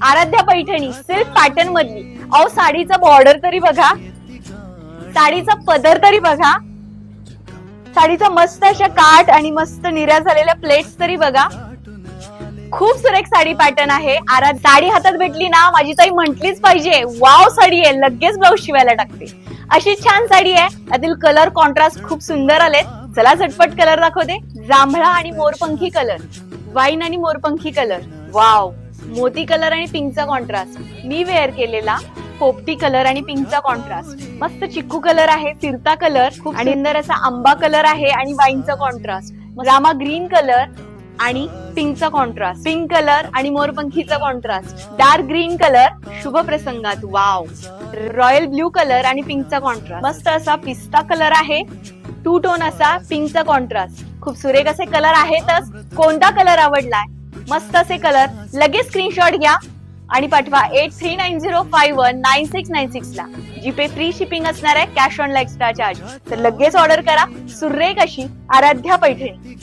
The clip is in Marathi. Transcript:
आराध्या पैठणी सिल्क पॅटर्न मधली. अहो साडीचा बॉर्डर तरी बघा, साडीचा पदर तरी बघा, साडीचा मस्त अशा काठ आणि मस्त निर्या झालेल्या प्लेट्स तरी बघा. खूप सुरेख साडी पॅटर्न आहे. साडी हातात भेटली ना माझी ताई म्हटलीच पाहिजे वाव साडी आहे, लगेच ब्लाऊज शिवायला टाकते. अशी छान साडी आहे. यातील कलर कॉन्ट्रास्ट खूप सुंदर आलेत. चला झटपट कलर दाखवते. जांभळा आणि मोरपंखी कलर, वाईन आणि मोरपंखी कलर, वाव. मोती कलर आणि पिंकचा कॉन्ट्रास्ट. मी वेअर केलेला पोपटी कलर आणि पिंकचा कॉन्ट्रास्ट. मस्त चिक्कू कलर आहे, फिरता कलर, खूप सुंदर असा आंबा कलर आहे आणि वाईनचा कॉन्ट्रास्ट. रामा ग्रीन कलर आणि पिंकचा कॉन्ट्रास्ट. पिंक कलर आणि मोरपंखीचा कॉन्ट्रास्ट. डार्क ग्रीन कलर शुभ प्रसंगात, वाव. रॉयल ब्ल्यू कलर आणि पिंकचा कॉन्ट्रास्ट. मस्त असा पिस्ता कलर आहे, टू टोन असा पिंकचा कॉन्ट्रास्ट. खूप सुरेख असे कलर आहेतच. कोणता कलर आवडलाय? मस्त असे कलर लगेच स्क्रीनशॉट घ्या आणि पाठवा 8390519696 ला. जीपे फ्री शिपिंग असणार आहे, कॅश ऑन ला एक्स्ट्रा चार्ज. तर लगेच ऑर्डर करा. सुरेख अशी आराध्या पैठणी.